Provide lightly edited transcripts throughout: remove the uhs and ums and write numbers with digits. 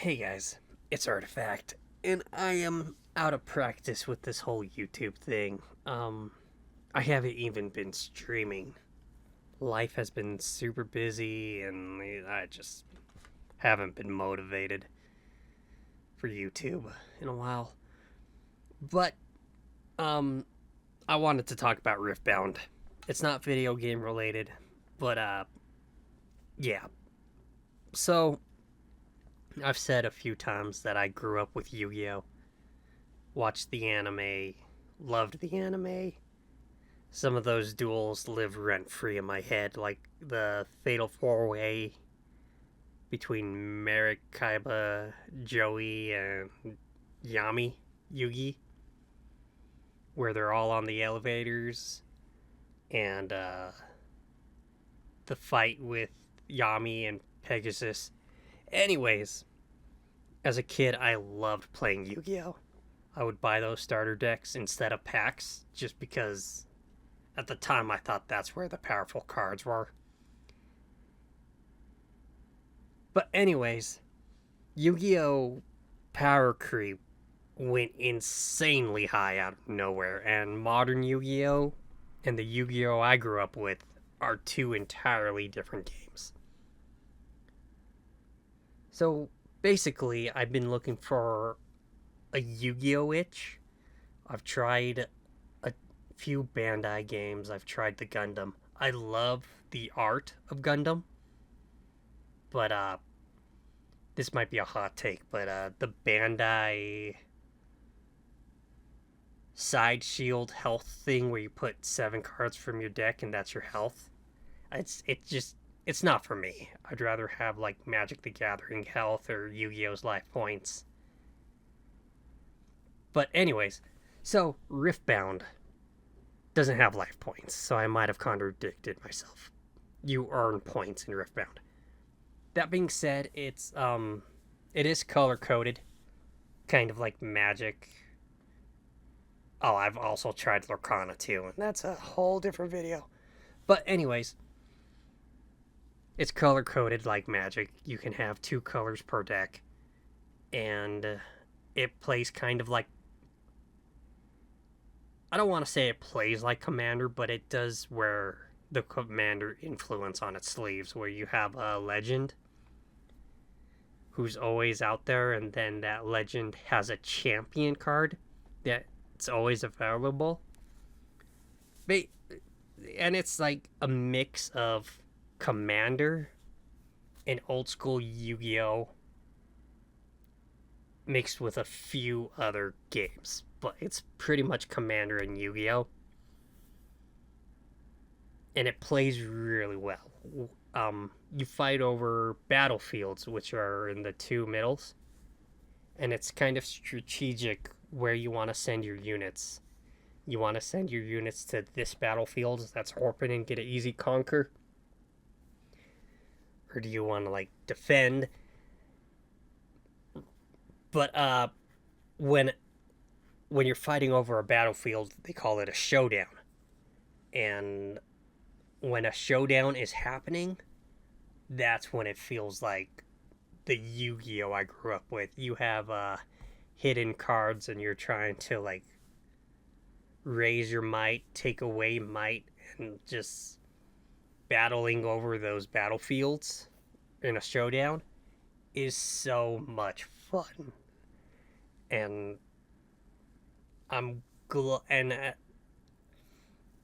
Hey guys, it's Artifact, and I am out of practice with this whole YouTube thing. I haven't even been streaming. Life has been super busy, and I just haven't been motivated for YouTube in a while. But, um, I wanted to talk about RiftBound. It's not video game related, but, yeah. So, I've said a few times that I grew up with Yu Gi Oh! Watched the anime, loved the anime. Some of those duels live rent free in my head, like the Fatal Four Way between Merrick, Kaiba, Joey, and Yami, Yugi, where they're all on the elevators, and the fight with Yami and Pegasus. Anyways, as a kid, I loved playing Yu Gi Oh! I would buy those starter decks instead of packs just because at the time I thought that's where the powerful cards were. But, anyways, Yu Gi Oh! Power creep went insanely high out of nowhere, and modern Yu Gi Oh! And the Yu Gi Oh! I grew up with are two entirely different games. So, basically, I've been looking for a Yu Gi Oh! itch. I've tried a few Bandai games. I've tried the Gundam. I love the art of Gundam, but this might be a hot take, but the Bandai side shield health thing where you put 7 cards from your deck and that's your health. It's not for me. I'd rather have like Magic the Gathering health or Yu-Gi-Oh's life points. But anyways, so Riftbound doesn't have life points, so I might have contradicted myself. You earn points in Riftbound. That being said, it is color coded, kind of like Magic. Oh, I've also tried Lorcana too, and that's a whole different video. But anyways, it's color coded like Magic. You can have 2 colors per deck, and it plays kind of like, I don't want to say it plays like Commander, but it does wear the Commander influence on its sleeves, where you have a legend who's always out there, and then that legend has a champion card that's always available. And it's like a mix of Commander and old school Yu Gi Oh! Mixed with a few other games. But it's pretty much Commander and Yu Gi Oh! And it plays really well. You fight over battlefields, which are in the 2 middles, and it's kind of strategic where you want to send your units. You want to send your units to this battlefield that's open and get an easy conquer, or do you want to like defend? But when you're fighting over a battlefield, they call it a showdown, and when a showdown is happening, that's when it feels like the Yu-Gi-Oh! I grew up with. You have hidden cards, and you're trying to like raise your might, take away might, and just battling over those battlefields in a showdown is so much fun. And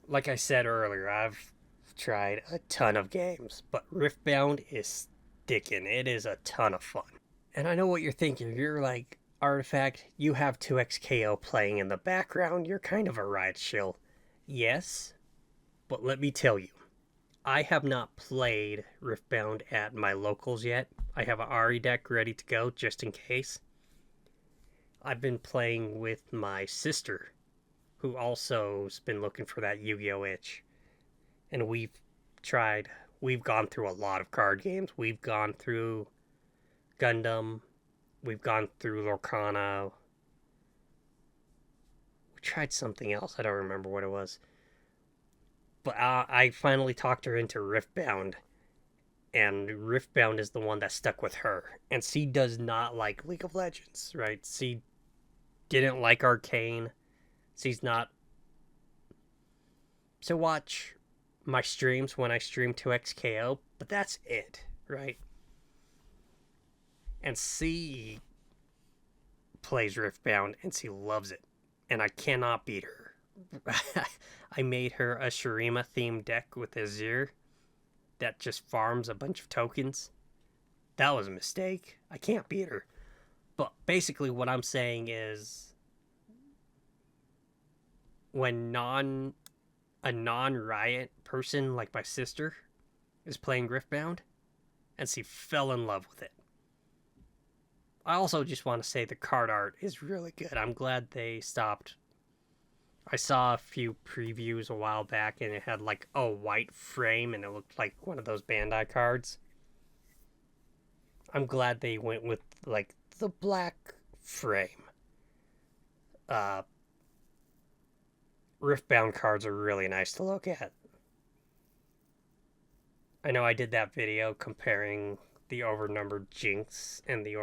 like I said earlier, I've tried a ton of games, but Riftbound is sticking. It is a ton of fun. And I know what you're thinking. You're like, Artifact, you have 2XKO playing in the background. You're kind of a riot shill. Yes, but let me tell you, I have not played Riftbound at my locals yet. I have an Ari deck ready to go just in case. I've been playing with my sister, who also's been looking for that Yu-Gi-Oh! Itch. And we've gone through a lot of card games. We've gone through Gundam. We've gone through Lorcana. We tried something else. I don't remember what it was. But I finally talked her into Riftbound. and RiftBound is the one that stuck with her. And she does not like League of Legends, right? She didn't like Arcane. She's not. So watch my streams when I stream 2xKO, but that's it, right? And she plays RiftBound and she loves it. And I cannot beat her. I made her a Shurima themed deck with Azir that just farms a bunch of tokens. That was a mistake. I can't beat her. But basically what I'm saying is when a non-Riot person like my sister is playing RiftBound and she fell in love with it. I also just want to say the card art is really good. I'm glad they stopped. I saw a few previews a while back and it had like a white frame and it looked like one of those Bandai cards. I'm glad they went with like the black frame. Riftbound cards are really nice to look at. I know I did that video comparing the overnumbered Jinx and the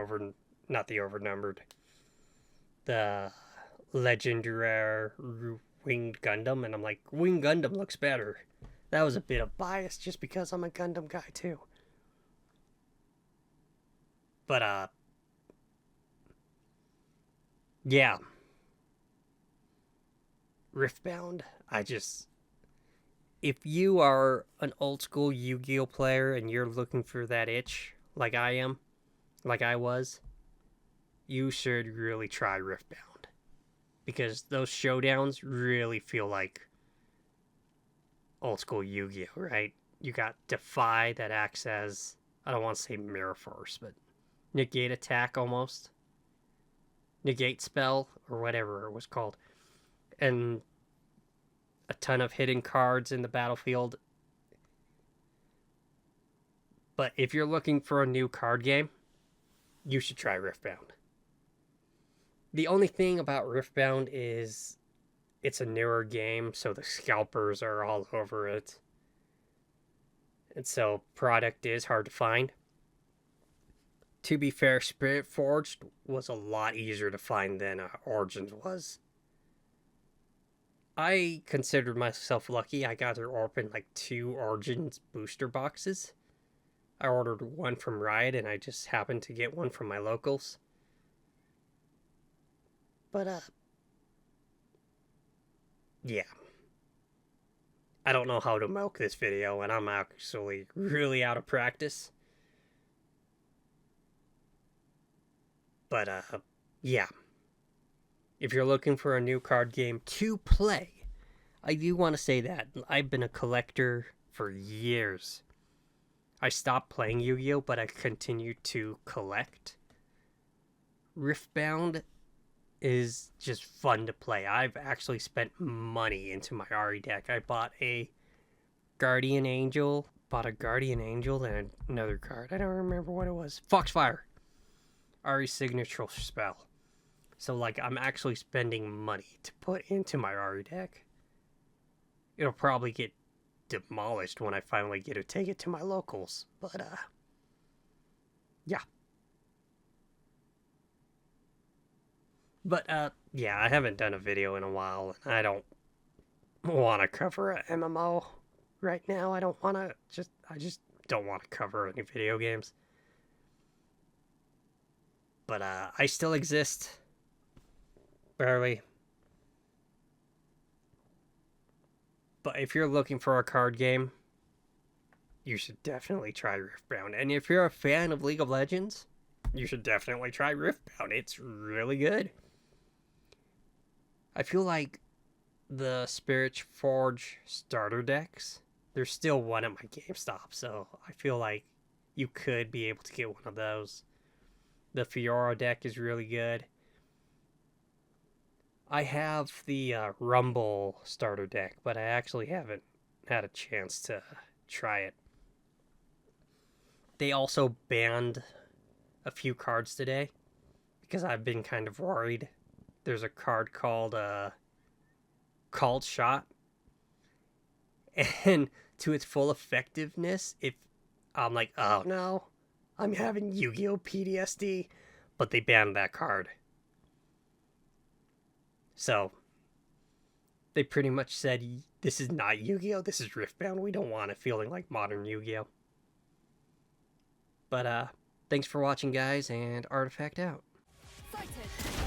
legendary Winged Gundam, and I'm like, Winged Gundam looks better. That was a bit of bias just because I'm a Gundam guy too. But yeah. Riftbound, if you are an old school Yu-Gi-Oh player and you're looking for that itch, like I am, like I was, you should really try Riftbound. Because those showdowns really feel like old school Yu-Gi-Oh, right? You got Defy that acts as, I don't want to say Mirror Force, but negate attack almost. Negate spell, or whatever it was called. And a ton of hidden cards in the battlefield. But if you're looking for a new card game, you should try Riftbound. The only thing about Riftbound is it's a newer game, so the scalpers are all over it. And so product is hard to find. To be fair, Spirit Forged was a lot easier to find than Origins was. I considered myself lucky. I got to open like 2 Origins booster boxes. I ordered one from Riot and I just happened to get one from my locals. But yeah. I don't know how to milk this video and I'm actually really out of practice. But yeah. If you're looking for a new card game to play, I do want to say that I've been a collector for years. I stopped playing Yu-Gi-Oh, but I continued to collect. Riftbound is just fun to play. I've actually spent money into my Ari deck. I bought a Guardian Angel, and another card. I don't remember what it was. Foxfire. Ari's signature spell. So, like, I'm actually spending money to put into my Ari deck. It'll probably get demolished when I finally get to take it to my locals. But, yeah. But, yeah, I haven't done a video in a while. And I don't want to cover a MMO right now. I just don't want to cover any video games. But, I still exist. Barely. But if you're looking for a card game, you should definitely try Riftbound. And if you're a fan of League of Legends, you should definitely try Riftbound. It's really good. I feel like the Spirit Forge starter decks, there's still one at my GameStop, so I feel like you could be able to get one of those. The Fiora deck is really good. I have the Rumble starter deck, but I actually haven't had a chance to try it. They also banned a few cards today because I've been kind of worried. There's a card called Called Shot, and to its full effectiveness, if I'm like, oh no, I'm having Yu-Gi-Oh! PTSD. But they banned that card. So, they pretty much said, this is not Yu-Gi-Oh! This is RiftBound. We don't want it feeling like modern Yu-Gi-Oh! But, thanks for watching, guys, and Artifact out. Sighted.